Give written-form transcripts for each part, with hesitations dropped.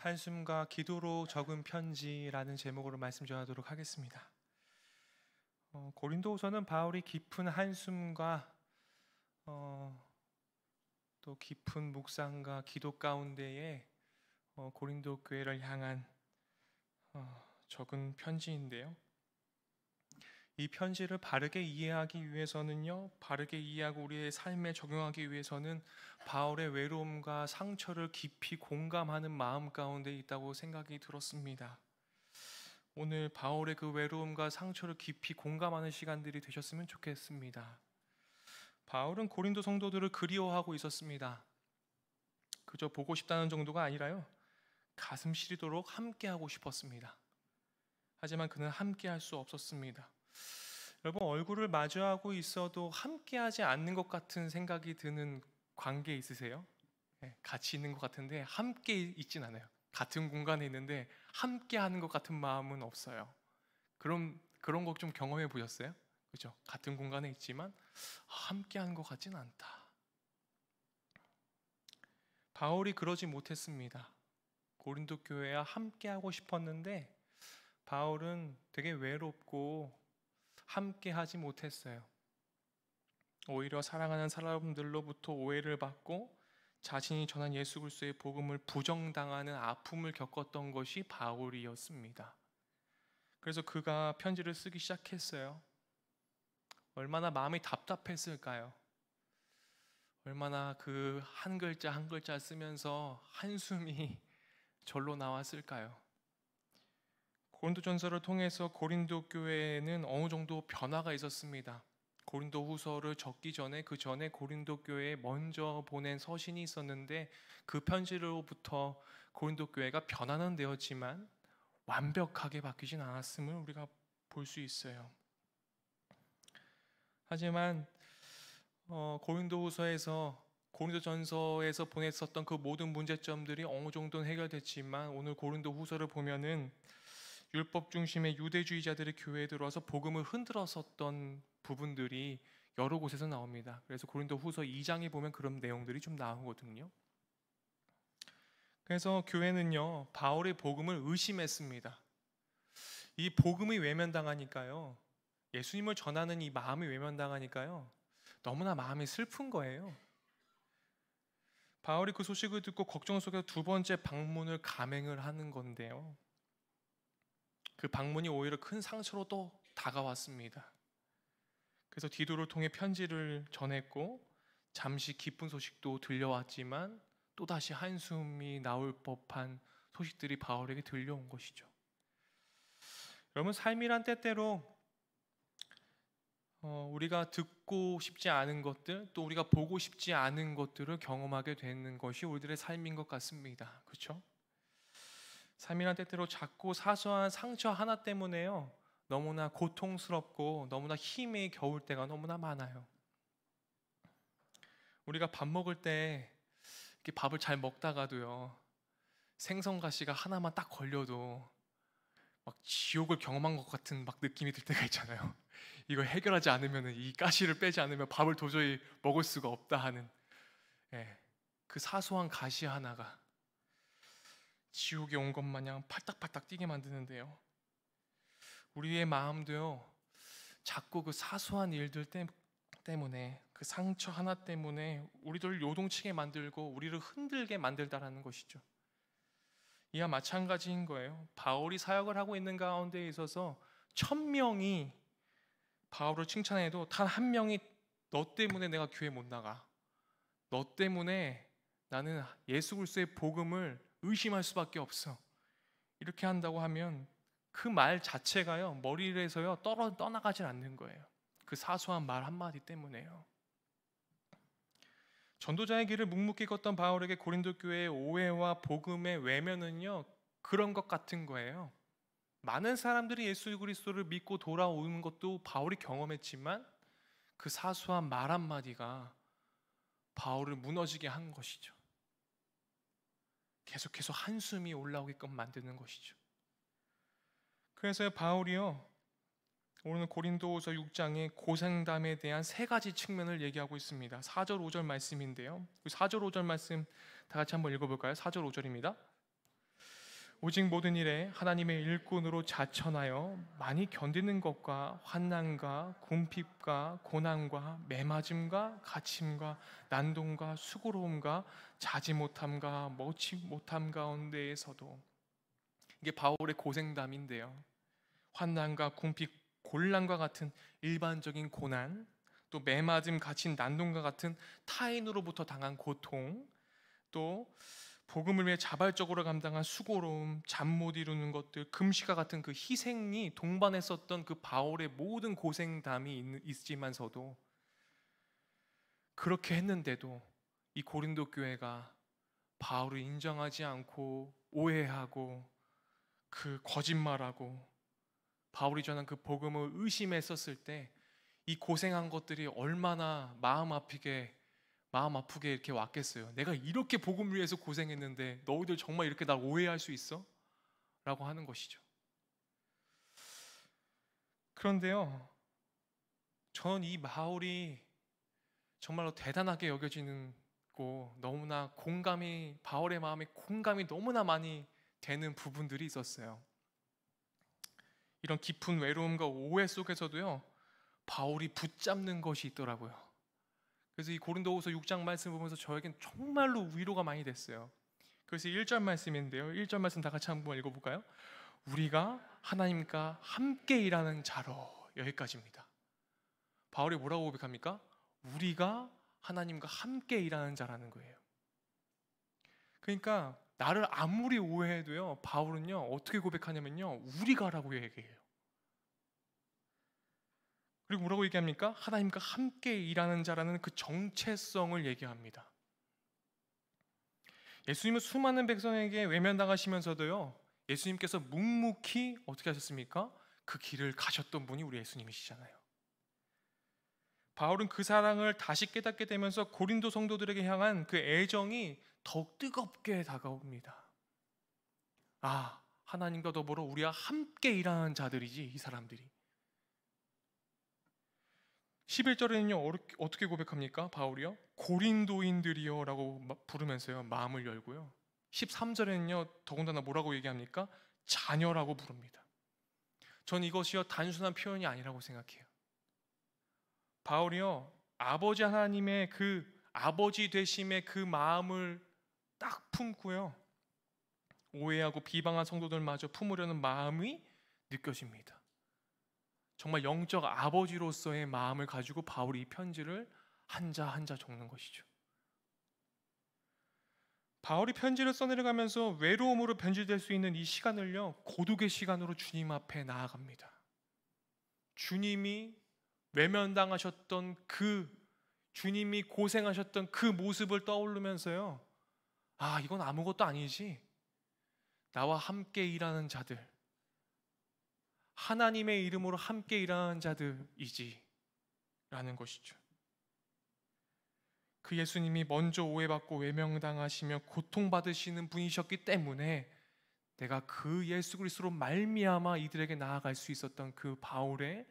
한숨과 기도로 적은 편지라는 제목으로 말씀 전하도록 하겠습니다. 고린도후서는 바울이 깊은 한숨과 또 깊은 묵상과 기도 가운데에 고린도 교회를 향한 적은 편지인데요. 이 편지를 바르게 이해하기 위해서는요, 바르게 이해하고 우리의 삶에 적용하기 위해서는 바울의 외로움과 상처를 깊이 공감하는 마음 가운데 있다고 생각이 들었습니다. 오늘 바울의 그 외로움과 상처를 깊이 공감하는 시간들이 되셨으면 좋겠습니다. 바울은 고린도 성도들을 그리워하고 있었습니다. 그저 보고 싶다는 정도가 아니라요, 가슴 시리도록 함께하고 싶었습니다. 하지만 그는 함께할 수 없었습니다. 여러분, 얼굴을 마주하고 있어도 함께하지 않는 것 같은 생각이 드는 관계 있으세요? 같이 있는 것 같은데 함께 있진 않아요. 같은 공간에 있는데 함께하는 것 같은 마음은 없어요. 그런 거 좀 경험해 보셨어요? 그죠? 같은 공간에 있지만 함께하는 것 같진 않다. 바울이 그러지 못했습니다. 고린도 교회와 함께하고 싶었는데 바울은 되게 외롭고 함께 하지 못했어요. 오히려 사랑하는 사람들로부터 오해를 받고 자신이 전한 예수 그리스도의 복음을 부정당하는 아픔을 겪었던 것이 바울이었습니다. 그래서 그가 편지를 쓰기 시작했어요. 얼마나 마음이 답답했을까요? 얼마나 그 한 글자 한 글자 쓰면서 한숨이 절로 나왔을까요? 고린도전서를 통해서 고린도 교회에는 어느 정도 변화가 있었습니다. 고린도 후서를 적기 전에 그 전에 고린도 교회에 먼저 보낸 서신이 있었는데 그 편지로부터 고린도 교회가 변화는 되었지만 완벽하게 바뀌진 않았음을 우리가 볼 수 있어요. 하지만 고린도전서에서 보냈었던 그 모든 문제점들이 어느 정도는 해결됐지만 오늘 고린도후서를 보면은 율법 중심의 유대주의자들의 교회에 들어와서 복음을 흔들었었던 부분들이 여러 곳에서 나옵니다. 그래서 고린도후서 2장에 보면 그런 내용들이 좀 나오거든요. 그래서 교회는요, 바울의 복음을 의심했습니다. 이 복음이 외면당하니까요, 예수님을 전하는 이 마음이 외면당하니까요, 너무나 마음이 슬픈 거예요. 바울이 그 소식을 듣고 걱정 속에서 두 번째 방문을 감행을 하는 건데요, 그 방문이 오히려 큰 상처로 또 다가왔습니다. 그래서 디도를 통해 편지를 전했고 잠시 기쁜 소식도 들려왔지만 또다시 한숨이 나올 법한 소식들이 바울에게 들려온 것이죠. 여러분, 삶이란 때때로 우리가 듣고 싶지 않은 것들, 또 우리가 보고 싶지 않은 것들을 경험하게 되는 것이 우리들의 삶인 것 같습니다. 그렇죠? 삶이란 때때로 작고 사소한 상처 하나 때문에요, 너무나 고통스럽고 너무나 힘이 겨울 때가 너무나 많아요. 우리가 밥 먹을 때 이렇게 밥을 잘 먹다가도요, 생선가시가 하나만 딱 걸려도 막 지옥을 경험한 것 같은 막 느낌이 들 때가 있잖아요. 이거 해결하지 않으면, 이 가시를 빼지 않으면 밥을 도저히 먹을 수가 없다 하는, 그 사소한 가시 하나가 지옥에 온 것 마냥 팔딱팔딱 뛰게 만드는데요, 우리의 마음도요, 자꾸 그 사소한 일들 때문에, 그 상처 하나 때문에 우리들을 요동치게 만들고 우리를 흔들게 만들다라는 것이죠. 이와 마찬가지인 거예요. 바울이 사역을 하고 있는 가운데 있어서 1000명이 바울을 칭찬해도 단 한 명이 너 때문에 내가 교회 못 나가, 너 때문에 나는 예수 그리스도의 복음을 의심할 수밖에 없어, 이렇게 한다고 하면 그 말 자체가요, 머리에서요 떠나가질 않는 거예요. 그 사소한 말 한마디 때문에요. 전도자의 길을 묵묵히 걷던 바울에게 고린도 교회의 오해와 복음의 외면은요, 그런 것 같은 거예요. 많은 사람들이 예수 그리스도를 믿고 돌아오는 것도 바울이 경험했지만 그 사소한 말 한마디가 바울을 무너지게 한 것이죠. 계속해서 한숨이 올라오게끔 만드는 것이죠. 그래서 바울이요, 오늘 고린도후서 6장에 고생담에 대한 세 가지 측면을 얘기하고 있습니다. 4절 5절 말씀인데요, 4절 5절 말씀 다 같이 한번 읽어볼까요? 4절 5절입니다. 오직 모든 일에 하나님의 일꾼으로 자천하여 많이 견디는 것과 환난과 궁핍과 고난과 매맞음과 갇힘과 난동과 수고로움과 자지 못함과 먹지 못함 가운데에서도, 이게 바울의 고생담인데요. 환난과 궁핍, 곤란과 같은 일반적인 고난, 또 매맞음, 갇힌 난동과 같은 타인으로부터 당한 고통, 또 복음을 위해 자발적으로 감당한 수고로움, 잠 못 이루는 것들, 금시가 같은 그 희생이 동반했었던 그 바울의 모든 고생담이 있지만서도, 그렇게 했는데도 이 고린도 교회가 바울을 인정하지 않고 오해하고 그 거짓말하고 바울이 전한 그 복음을 의심했었을 때, 이 고생한 것들이 얼마나 마음 아프게 이렇게 왔겠어요. 내가 이렇게 복음을 위해서 고생했는데 너희들 정말 이렇게 날 오해할 수 있어? 라고 하는 것이죠. 그런데요, 저는 이 바울이 정말로 대단하게 여겨지는 고, 너무나 바울의 마음에 공감이 너무나 많이 되는 부분들이 있었어요. 이런 깊은 외로움과 오해 속에서도요, 바울이 붙잡는 것이 있더라고요. 그래서 이 고린도후서 6장 말씀을 보면서 저에겐 정말로 위로가 많이 됐어요. 그래서 1절 말씀인데요, 1절 말씀 다 같이 한번 읽어볼까요? 우리가 하나님과 함께 일하는 자로. 여기까지입니다. 바울이 뭐라고 고백합니까? 우리가 하나님과 함께 일하는 자라는 거예요. 그러니까 나를 아무리 오해해도요, 바울은요 어떻게 고백하냐면요, 우리가라고 얘기해요. 그리고 뭐라고 얘기합니까? 하나님과 함께 일하는 자라는 그 정체성을 얘기합니다. 예수님은 수많은 백성에게 외면당하시면서도요, 예수님께서 묵묵히 어떻게 하셨습니까? 그 길을 가셨던 분이 우리 예수님이시잖아요. 바울은 그 사랑을 다시 깨닫게 되면서 고린도 성도들에게 향한 그 애정이 더욱 뜨겁게 다가옵니다. 아, 하나님과 더불어 우리와 함께 일하는 자들이지, 이 사람들이. 11절에는요 어떻게 고백합니까? 바울이요, 고린도인들이요 라고 부르면서요 마음을 열고요, 13절에는요 더군다나 뭐라고 얘기합니까? 자녀라고 부릅니다. 전 이것이요 단순한 표현이 아니라고 생각해요. 바울이요 아버지 하나님의 그 아버지 되심의 그 마음을 딱 품고요, 오해하고 비방한 성도들마저 품으려는 마음이 느껴집니다. 정말 영적 아버지로서의 마음을 가지고 바울이 이 편지를 한자 한자 적는 것이죠. 바울이 편지를 써내려가면서 외로움으로 변질될 수 있는 이 시간을요, 고독의 시간으로 주님 앞에 나아갑니다. 주님이 외면당하셨던 주님이 고생하셨던 그 모습을 떠올리면서요, 아, 이건 아무것도 아니지, 나와 함께 일하는 자들, 하나님의 이름으로 함께 일하는 자들이지 라는 것이죠. 그 예수님이 먼저 오해받고 외면당하시며 고통받으시는 분이셨기 때문에 내가 그 예수 그리스도로 말미암아 이들에게 나아갈 수 있었던 그 바울의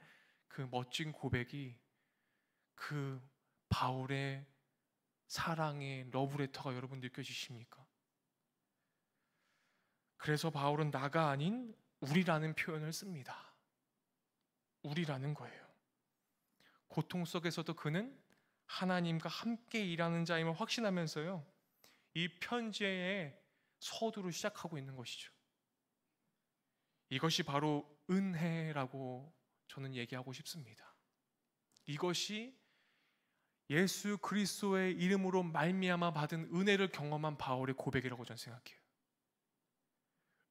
그 멋진 고백이, 그 바울의 사랑의 러브레터가 여러분 느껴지십니까? 그래서 바울은 나가 아닌 우리라는 표현을 씁니다. 우리라는 거예요. 고통 속에서도 그는 하나님과 함께 일하는 자임을 확신하면서요, 이 편지의 서두를 시작하고 있는 것이죠. 이것이 바로 은혜라고 저는 얘기하고 싶습니다. 이것이 예수 그리스도의 이름으로 말미암아 받은 은혜를 경험한 바울의 고백이라고 저는 생각해요.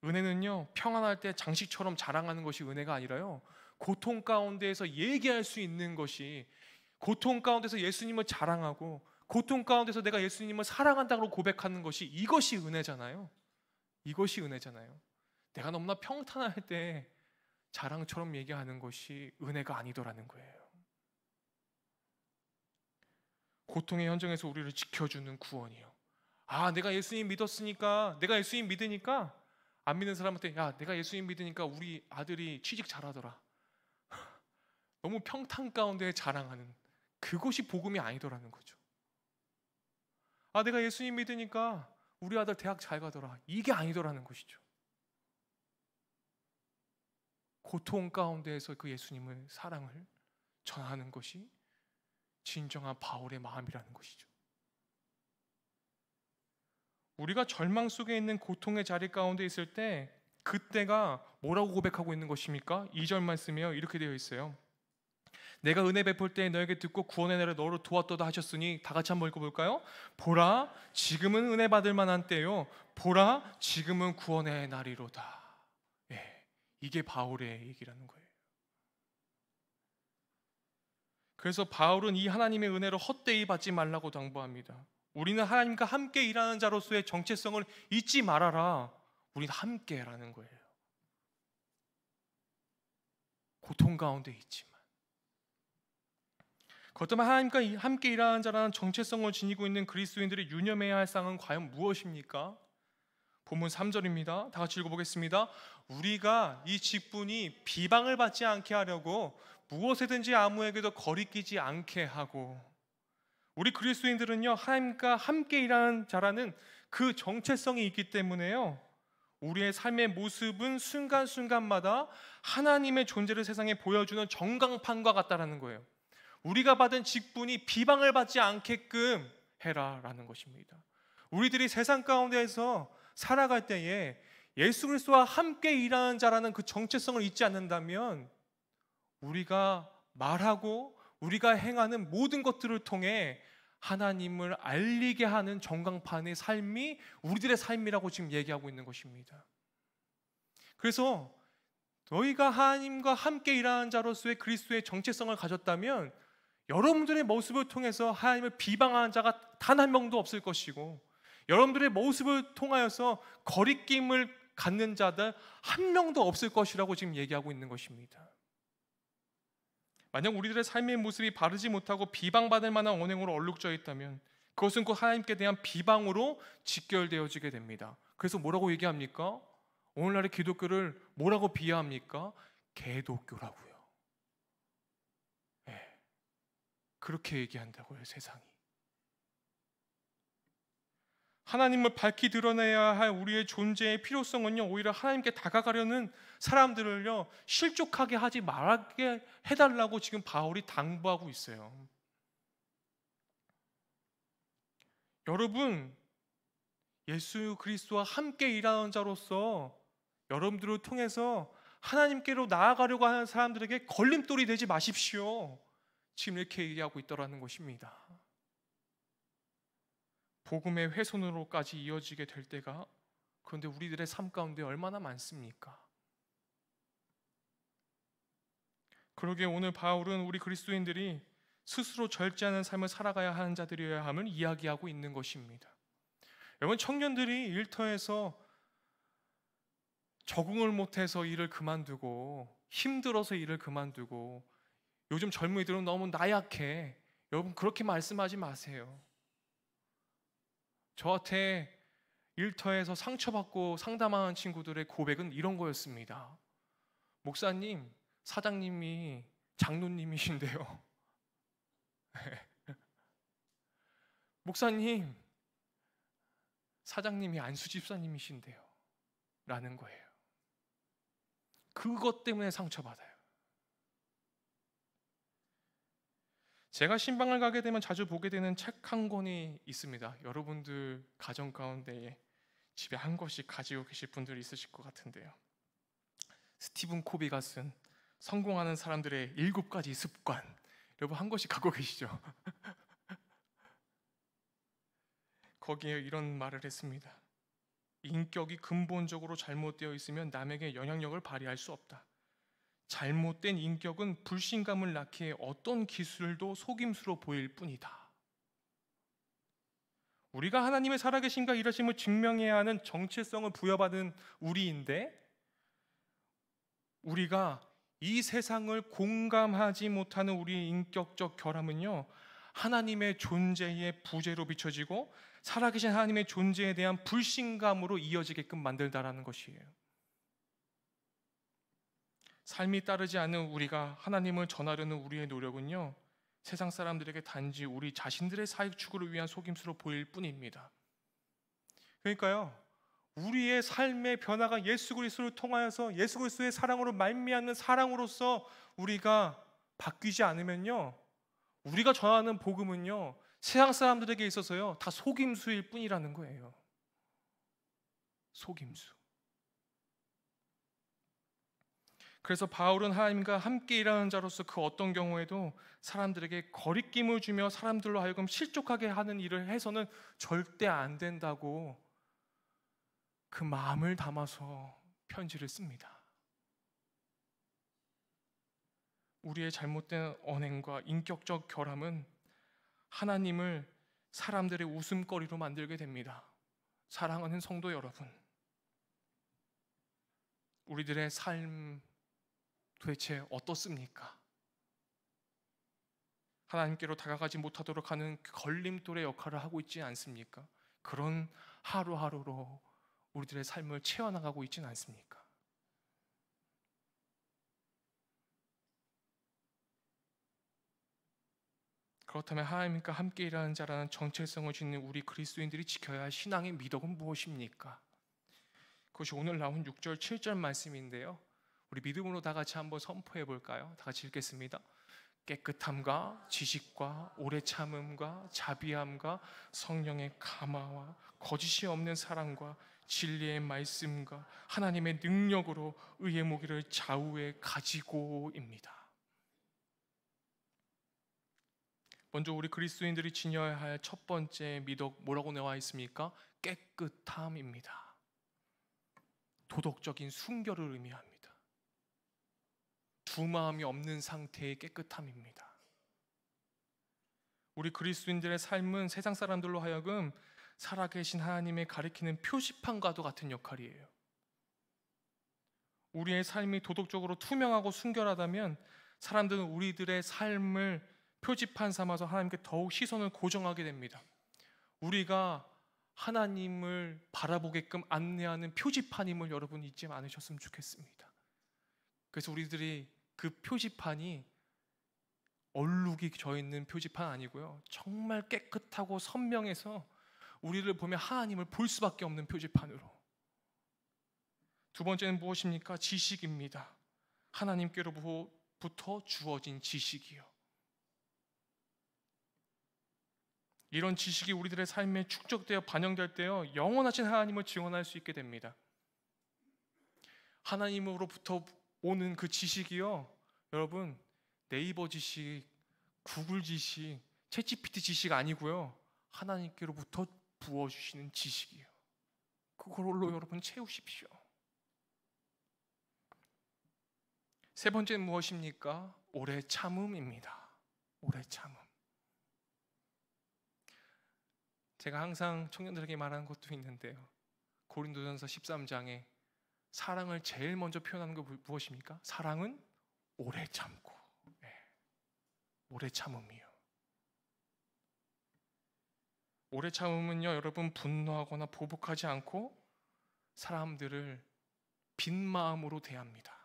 은혜는요 평안할 때 장식처럼 자랑하는 것이 은혜가 아니라요, 고통 가운데에서 얘기할 수 있는 것이, 고통 가운데서 예수님을 자랑하고 고통 가운데서 내가 예수님을 사랑한다고 고백하는 것이, 이것이 은혜잖아요. 이것이 은혜잖아요. 내가 너무나 평탄할 때 자랑처럼 얘기하는 것이 은혜가 아니더라는 거예요. 고통의 현장에서 우리를 지켜주는 구원이요, 아, 내가 예수님 믿었으니까, 내가 예수님 믿으니까, 안 믿는 사람한테 야, 내가 예수님 믿으니까 우리 아들이 취직 잘하더라, 너무 평탄 가운데 자랑하는, 그것이 복음이 아니더라는 거죠. 아, 내가 예수님 믿으니까 우리 아들 대학 잘 가더라, 이게 아니더라는 것이죠. 고통 가운데에서 그 예수님의 사랑을 전하는 것이 진정한 바울의 마음이라는 것이죠. 우리가 절망 속에 있는 고통의 자리 가운데 있을 때 그때가 뭐라고 고백하고 있는 것입니까? 2절 말씀이요, 이렇게 되어 있어요. 내가 은혜 베풀 때 너에게 듣고 구원의 날에 너를 도왔도다 하셨으니, 다 같이 한번 읽어볼까요? 보라, 지금은 은혜 받을 만한 때요, 보라, 지금은 구원의 날이로다. 예, 이게 바울의 얘기라는 거예요. 그래서 바울은 이 하나님의 은혜를 헛되이 받지 말라고 당부합니다. 우리는 하나님과 함께 일하는 자로서의 정체성을 잊지 말아라. 우리는 함께라는 거예요. 고통 가운데 있지만 그렇다면 하나님과 함께 일하는 자라는 정체성을 지니고 있는 그리스도인들이 유념해야 할 사항은 과연 무엇입니까? 본문 3절입니다. 다 같이 읽어보겠습니다. 우리가 이 직분이 비방을 받지 않게 하려고 무엇에든지 아무에게도 거리끼지 않게 하고, 우리 그리스도인들은요, 하나님과 함께 일하는 자라는 그 정체성이 있기 때문에요, 우리의 삶의 모습은 순간순간마다 하나님의 존재를 세상에 보여주는 전광판과 같다라는 거예요. 우리가 받은 직분이 비방을 받지 않게끔 해라라는 것입니다. 우리들이 세상 가운데에서 살아갈 때에 예수 그리스도와 함께 일하는 자라는 그 정체성을 잊지 않는다면 우리가 말하고 우리가 행하는 모든 것들을 통해 하나님을 알리게 하는 전광판의 삶이 우리들의 삶이라고 지금 얘기하고 있는 것입니다. 그래서 너희가 하나님과 함께 일하는 자로서의 그리스도의 정체성을 가졌다면 여러분들의 모습을 통해서 하나님을 비방하는 자가 단 한 명도 없을 것이고, 여러분들의 모습을 통하여서 거리낌을 갖는 자들 한 명도 없을 것이라고 지금 얘기하고 있는 것입니다. 만약 우리들의 삶의 모습이 바르지 못하고 비방받을 만한 언행으로 얼룩져 있다면 그것은 곧 하나님께 대한 비방으로 직결되어지게 됩니다. 그래서 뭐라고 얘기합니까? 오늘날의 기독교를 뭐라고 비하합니까? 개독교라고요. 네, 그렇게 얘기한다고요, 세상이. 하나님을 밝히 드러내야 할 우리의 존재의 필요성은요, 오히려 하나님께 다가가려는 사람들을요 실족하게 하지 말게 해달라고 지금 바울이 당부하고 있어요. 여러분, 예수 그리스도와 함께 일하는 자로서 여러분들을 통해서 하나님께로 나아가려고 하는 사람들에게 걸림돌이 되지 마십시오. 지금 이렇게 얘기하고 있더라는 것입니다. 복음의 훼손으로까지 이어지게 될 때가, 그런데 우리들의 삶 가운데 얼마나 많습니까? 그러기에 오늘 바울은 우리 그리스도인들이 스스로 절제하는 삶을 살아가야 하는 자들이어야 함을 이야기하고 있는 것입니다. 여러분, 청년들이 일터에서 적응을 못해서 일을 그만두고, 힘들어서 일을 그만두고, 요즘 젊은이들은 너무 나약해, 여러분 그렇게 말씀하지 마세요. 저한테 일터에서 상처받고 상담하는 친구들의 고백은 이런 거였습니다. 목사님, 사장님이 장로님이신데요. 목사님, 사장님이 안수 집사님이신데요. 라는 거예요. 그것 때문에 상처받아요. 제가 신방을 가게 되면 자주 보게 되는 책 한 권이 있습니다. 여러분들 가정 가운데에 집에 한 권씩 가지고 계실 분들이 있으실 것 같은데요. 스티븐 코비가 쓴 성공하는 사람들의 7가지 습관, 여러분 한 권씩 갖고 계시죠? 거기에 이런 말을 했습니다. 인격이 근본적으로 잘못되어 있으면 남에게 영향력을 발휘할 수 없다. 잘못된 인격은 불신감을 낳기에 어떤 기술도 속임수로 보일 뿐이다. 우리가 하나님의 살아계심과 일하심을 증명해야 하는 정체성을 부여받은 우리인데, 우리가 이 세상을 공감하지 못하는 우리의 인격적 결함은요, 하나님의 존재의 부재로 비춰지고 살아계신 하나님의 존재에 대한 불신감으로 이어지게끔 만들다라는 것이에요. 삶이 따르지 않는 우리가 하나님을 전하려는 우리의 노력은요, 세상 사람들에게 단지 우리 자신들의 사익 추구를 위한 속임수로 보일 뿐입니다. 그러니까요, 우리의 삶의 변화가 예수 그리스도를 통하여서 예수 그리스도의 사랑으로 말미암는 사랑으로서 우리가 바뀌지 않으면요, 우리가 전하는 복음은요, 세상 사람들에게 있어서요 다 속임수일 뿐이라는 거예요. 속임수. 그래서 바울은 하나님과 함께 일하는 자로서 그 어떤 경우에도 사람들에게 거리낌을 주며 사람들로 하여금 실족하게 하는 일을 해서는 절대 안 된다고 그 마음을 담아서 편지를 씁니다. 우리의 잘못된 언행과 인격적 결함은 하나님을 사람들의 웃음거리로 만들게 됩니다. 사랑하는 성도 여러분, 우리들의 삶 도대체 어떻습니까? 하나님께로 다가가지 못하도록 하는 걸림돌의 역할을 하고 있지 않습니까? 그런 하루하루로 우리들의 삶을 채워나가고 있지는 않습니까? 그렇다면 하나님과 함께 일하는 자라는 정체성을 지닌 우리 그리스도인들이 지켜야 할 신앙의 미덕은 무엇입니까? 그것이 오늘 나온 6절, 7절 말씀인데요, 우리 믿음으로 다 같이 한번 선포해 볼까요? 다 같이 읽겠습니다. 깨끗함과 지식과 오래 참음과 자비함과 성령의 감화와 거짓이 없는 사랑과 진리의 말씀과 하나님의 능력으로 의의 무기를 좌우에 가지고입니다. 먼저 우리 그리스도인들이 지녀야 할 첫 번째 미덕 뭐라고 나와 있습니까? 깨끗함입니다. 도덕적인 순결을 의미합니다. 두 마음이 없는 상태의 깨끗함입니다. 우리 그리스도인들의 삶은 세상 사람들로 하여금 살아계신 하나님의 가리키는 표지판과도 같은 역할이에요. 우리의 삶이 도덕적으로 투명하고 순결하다면 사람들은 우리들의 삶을 표지판 삼아서 하나님께 더욱 시선을 고정하게 됩니다. 우리가 하나님을 바라보게끔 안내하는 표지판임을 여러분 잊지 않으셨으면 좋겠습니다. 그래서 우리들이 그 표지판이 얼룩이 져 있는 표지판 아니고요, 정말 깨끗하고 선명해서 우리를 보면 하나님을 볼 수밖에 없는 표지판으로. 두 번째는 무엇입니까? 지식입니다. 하나님께로부터 주어진 지식이요. 이런 지식이 우리들의 삶에 축적되어 반영될 때요, 영원하신 하나님을 증언할 수 있게 됩니다. 하나님으로부터 오는 그 지식이요, 여러분, 네이버 지식, 구글 지식, 챗GPT 지식 아니고요, 하나님께로부터 부어주시는 지식이에요. 그걸로 여러분 채우십시오. 세 번째는 무엇입니까? 오래 참음입니다. 오래 참음. 제가 항상 청년들에게 말하는 것도 있는데요, 고린도전서 13장에 사랑을 제일 먼저 표현하는 게 무엇입니까? 사랑은 오래 참고, 오래 참음이요. 오래 참음은요, 여러분, 분노하거나 보복하지 않고 사람들을 빈 마음으로 대합니다.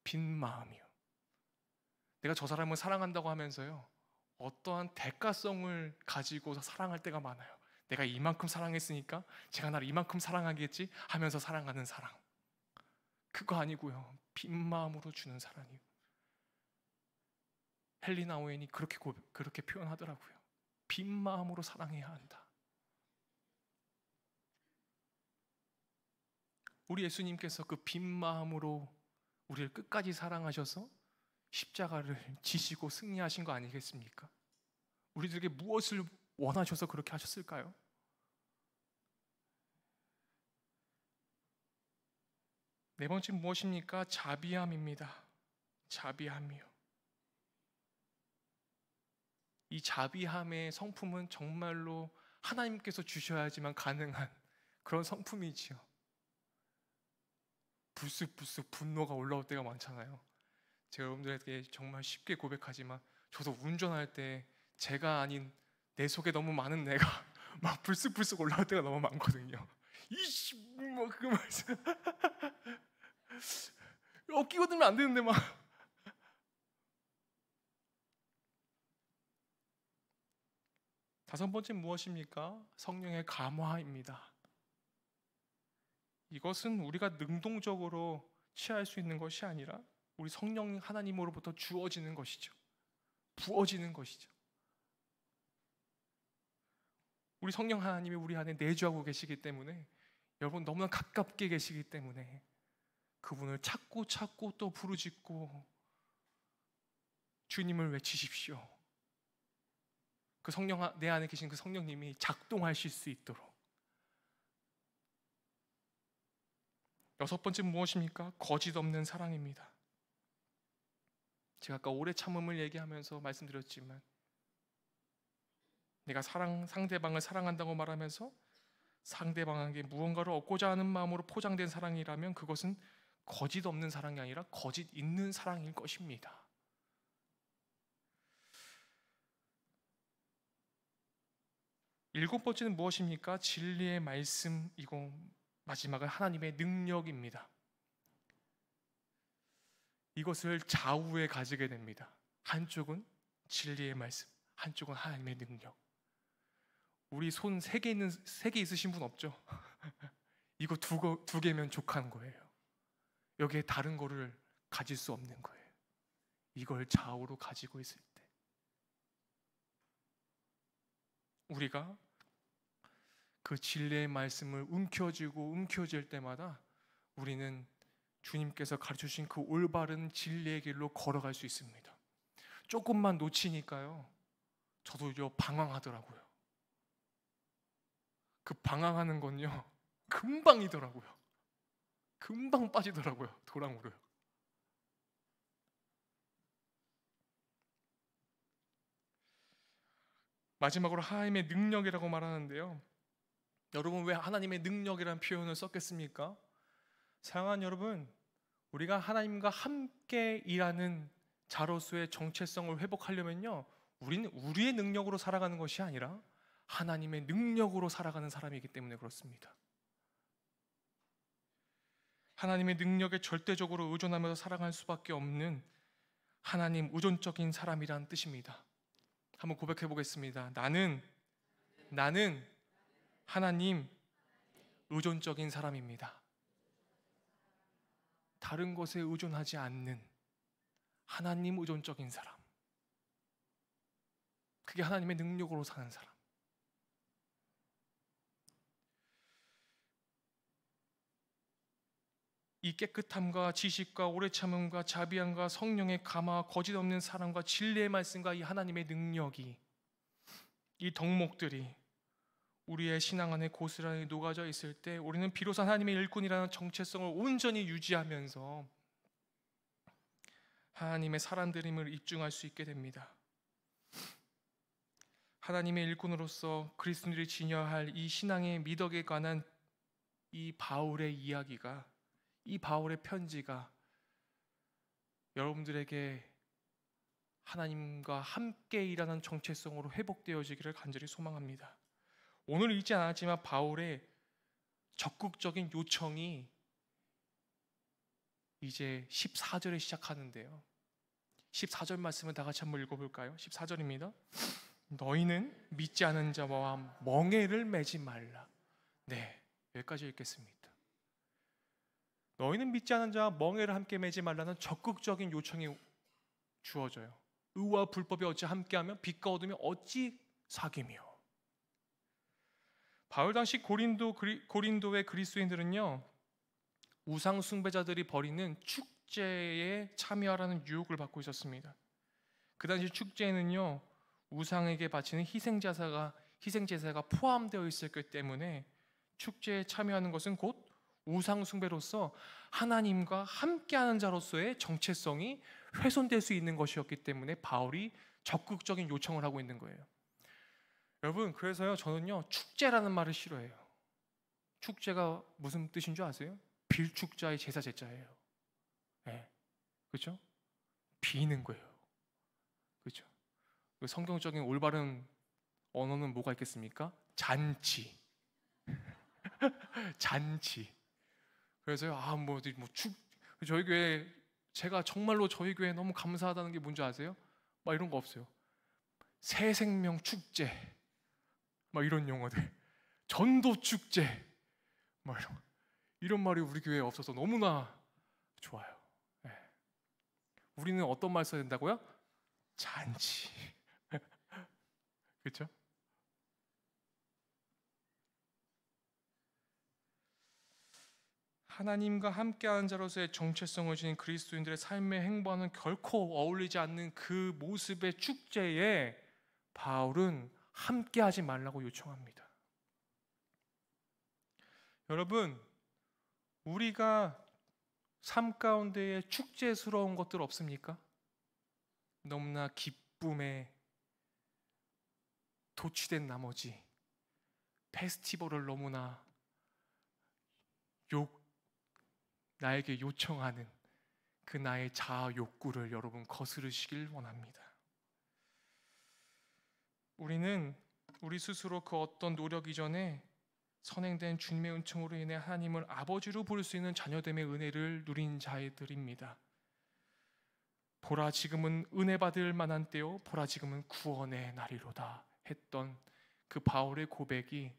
빈 마음이요. 내가 저 사람을 사랑한다고 하면서요, 어떠한 대가성을 가지고서 사랑할 때가 많아요. 내가 이만큼 사랑했으니까 제가 나를 이만큼 사랑하겠지 하면서 사랑하는 사랑. 그거 아니고요, 빈 마음으로 주는 사랑이요. 헬리나 오웬이 그렇게 표현하더라고요. 빈 마음으로 사랑해야 한다. 우리 예수님께서 그 빈 마음으로 우리를 끝까지 사랑하셔서 십자가를 지시고 승리하신 거 아니겠습니까? 우리들에게 무엇을 원하셔서 그렇게 하셨을까요? 네 번째 무엇입니까? 자비함입니다. 자비함이요. 이 자비함의 성품은 정말로 하나님께서 주셔야지만 가능한 그런 성품이지요. 불쑥불쑥 분노가 올라올 때가 많잖아요. 제가 여러분들에게 정말 쉽게 고백하지만 저도 운전할 때 제가 아닌 내 속에 너무 많은 내가 막 불쑥불쑥 올라올 때가 너무 많거든요. 이씨, 뭐 그 말씀 끼고 들면 안 되는데 막. 다섯 번째 무엇입니까? 성령의 감화입니다. 이것은 우리가 능동적으로 취할 수 있는 것이 아니라 우리 성령 하나님으로부터 주어지는 것이죠. 부어지는 것이죠. 우리 성령 하나님이 우리 안에 내주하고 계시기 때문에, 여러분 너무나 가깝게 계시기 때문에 그분을 찾고 찾고 또 부르짖고 주님을 외치십시오. 그 성령, 내 안에 계신 그 성령님이 작동하실 수 있도록. 여섯 번째 무엇입니까? 거짓 없는 사랑입니다. 제가 아까 오래 참음을 얘기하면서 말씀드렸지만, 내가 상대방을 사랑한다고 말하면서 상대방에게 무언가를 얻고자 하는 마음으로 포장된 사랑이라면 그것은 거짓 없는 사랑이 아니라 거짓 있는 사랑일 것입니다. 일곱 번째는 무엇입니까? 진리의 말씀이고 마지막은 하나님의 능력입니다. 이것을 좌우에 가지게 됩니다. 한쪽은 진리의 말씀, 한쪽은 하나님의 능력. 우리 손 세 개 있으신 분 없죠? 이거 두 개면 족한 거예요. 여기에 다른 거를 가질 수 없는 거예요. 이걸 좌우로 가지고 있을 때 우리가 그 진리의 말씀을 움켜쥘 때마다 우리는 주님께서 가르쳐주신 그 올바른 진리의 길로 걸어갈 수 있습니다. 조금만 놓치니까요, 저도 방황하더라고요. 그 방황하는 건요, 금방이더라고요. 금방 빠지더라고요. 도랑으로요. 마지막으로 하나님의 능력이라고 말하는데요, 여러분 왜 하나님의 능력이라는 표현을 썼겠습니까? 사랑하는 여러분, 우리가 하나님과 함께 일하는 자로서의 정체성을 회복하려면요, 우리는 우리의 능력으로 살아가는 것이 아니라 하나님의 능력으로 살아가는 사람이기 때문에 그렇습니다. 하나님의 능력에 절대적으로 의존하면서 살아갈 수밖에 없는 하나님 의존적인 사람이란 뜻입니다. 한번 고백해 보겠습니다. 나는 하나님 의존적인 사람입니다. 다른 것에 의존하지 않는 하나님 의존적인 사람. 그게 하나님의 능력으로 사는 사람. 이 깨끗함과 지식과 오래 참음과 자비함과 성령의 감화와 거짓 없는 사랑과 진리의 말씀과 이 하나님의 능력이, 이 덕목들이 우리의 신앙 안에 고스란히 녹아져 있을 때 우리는 비로소 하나님의 일꾼이라는 정체성을 온전히 유지하면서 하나님의 사람들임을 입증할 수 있게 됩니다. 하나님의 일꾼으로서 그리스도인들이 지녀야 할 이 신앙의 미덕에 관한 이 바울의 이야기가, 이 바울의 편지가 여러분들에게 하나님과 함께 일하는 정체성으로 회복되어지기를 간절히 소망합니다. 오늘 읽지 않았지만 바울의 적극적인 요청이 이제 14절에 시작하는데요, 14절 말씀을 다 같이 한번 읽어볼까요? 14절입니다. 너희는 믿지 않은 자와 멍에를 매지 말라. 네, 여기까지 읽겠습니다. 너희는 믿지 않은 자와 멍에를 함께 매지 말라는 적극적인 요청이 주어져요. 의와 불법이 어찌 함께하며 빛과 어둠이 어찌 사귀며. 바울 당시 고린도의 그리스도인들은요, 우상 숭배자들이 벌이는 축제에 참여하라는 유혹을 받고 있었습니다. 그 당시 축제에는요, 우상에게 바치는 희생제사가 포함되어 있었기 때문에 축제에 참여하는 것은 곧 우상 숭배로서 하나님과 함께하는 자로서의 정체성이 훼손될 수 있는 것이었기 때문에 바울이 적극적인 요청을 하고 있는 거예요. 여러분, 그래서요, 저는요, 축제라는 말을 싫어해요. 축제가 무슨 뜻인 줄 아세요? 빌축자의 제사 제자예요. 네, 그렇죠? 비는 거예요. 그렇죠? 성경적인 올바른 언어는 뭐가 있겠습니까? 잔치. 잔치. 그래서요, 저희 교회, 제가 정말로 저희 교회 너무 감사하다는 게 뭔지 아세요? 막 이런 거 없어요. 새 생명 축제, 막 이런 용어들, 전도 축제, 막 이런 말이 우리 교회에 없어서 너무나 좋아요. 네. 우리는 어떤 말 써야 된다고요? 잔치. 그렇죠? 하나님과 함께하는 자로서의 정체성을 지닌 그리스도인들의 삶의 행보와는 결코 어울리지 않는 그 모습의 축제에 바울은 함께하지 말라고 요청합니다. 여러분, 우리가 삶 가운데에 축제스러운 것들 없습니까? 너무나 기쁨에 도취된 나머지 페스티벌을 너무나 나에게 요청하는 그 나의 자아 욕구를 여러분 거스르시길 원합니다. 우리는 우리 스스로 그 어떤 노력 이전에 선행된 주님의 은총으로 인해 하나님을 아버지로 부를 수 있는 자녀됨의 은혜를 누린 자들입니다. 보라 지금은 은혜 받을 만한 때요 보라 지금은 구원의 날이로다 했던 그 바울의 고백이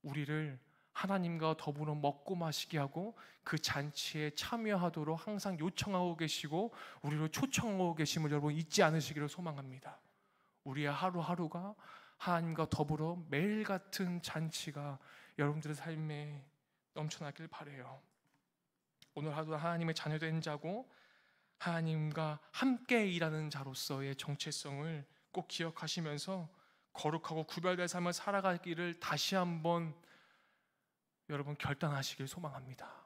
우리를 하나님과 더불어 먹고 마시게 하고 그 잔치에 참여하도록 항상 요청하고 계시고 우리를 초청하고 계심을 여러분 잊지 않으시기를 소망합니다. 우리의 하루하루가 하나님과 더불어 매일 같은 잔치가 여러분들의 삶에 넘쳐나길 바라요. 오늘 하루 하나님의 자녀된 자고 하나님과 함께 일하는 자로서의 정체성을 꼭 기억하시면서 거룩하고 구별된 삶을 살아가기를 다시 한번 여러분 결단하시길 소망합니다.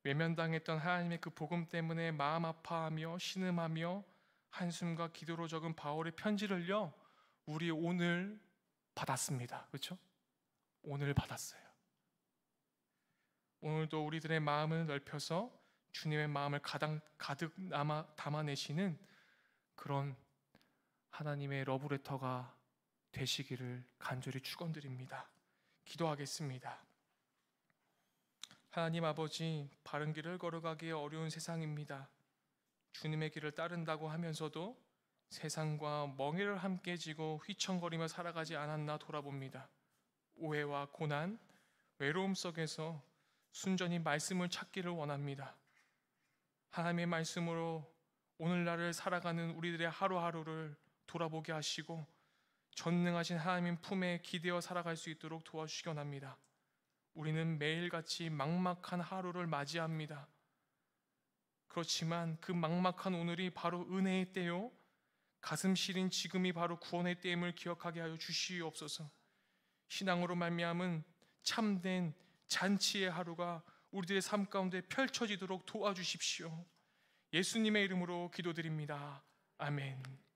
외면당했던 하나님의 그 복음 때문에 마음 아파하며 신음하며 한숨과 기도로 적은 바울의 편지를요 우리 오늘 받았습니다. 그렇죠? 오늘 받았어요. 오늘도 우리들의 마음을 넓혀서 주님의 마음을 가득 담아내시는 그런 하나님의 러브레터가 되시기를 간절히 축원드립니다. 기도하겠습니다. 하나님 아버지, 바른 길을 걸어가기에 어려운 세상입니다. 주님의 길을 따른다고 하면서도 세상과 멍에를 함께 지고 휘청거리며 살아가지 않았나 돌아봅니다. 오해와 고난, 외로움 속에서 순전히 말씀을 찾기를 원합니다. 하나님의 말씀으로 오늘날을 살아가는 우리들의 하루하루를 돌아보게 하시고 전능하신 하나님 품에 기대어 살아갈 수 있도록 도와주시기 원합니다. 우리는 매일같이 막막한 하루를 맞이합니다. 그렇지만 그 막막한 오늘이 바로 은혜의 때요 가슴 시린 지금이 바로 구원의 때임을 기억하게 하여 주시옵소서. 신앙으로 말미암은 참된 잔치의 하루가 우리들의 삶 가운데 펼쳐지도록 도와주십시오. 예수님의 이름으로 기도드립니다. 아멘.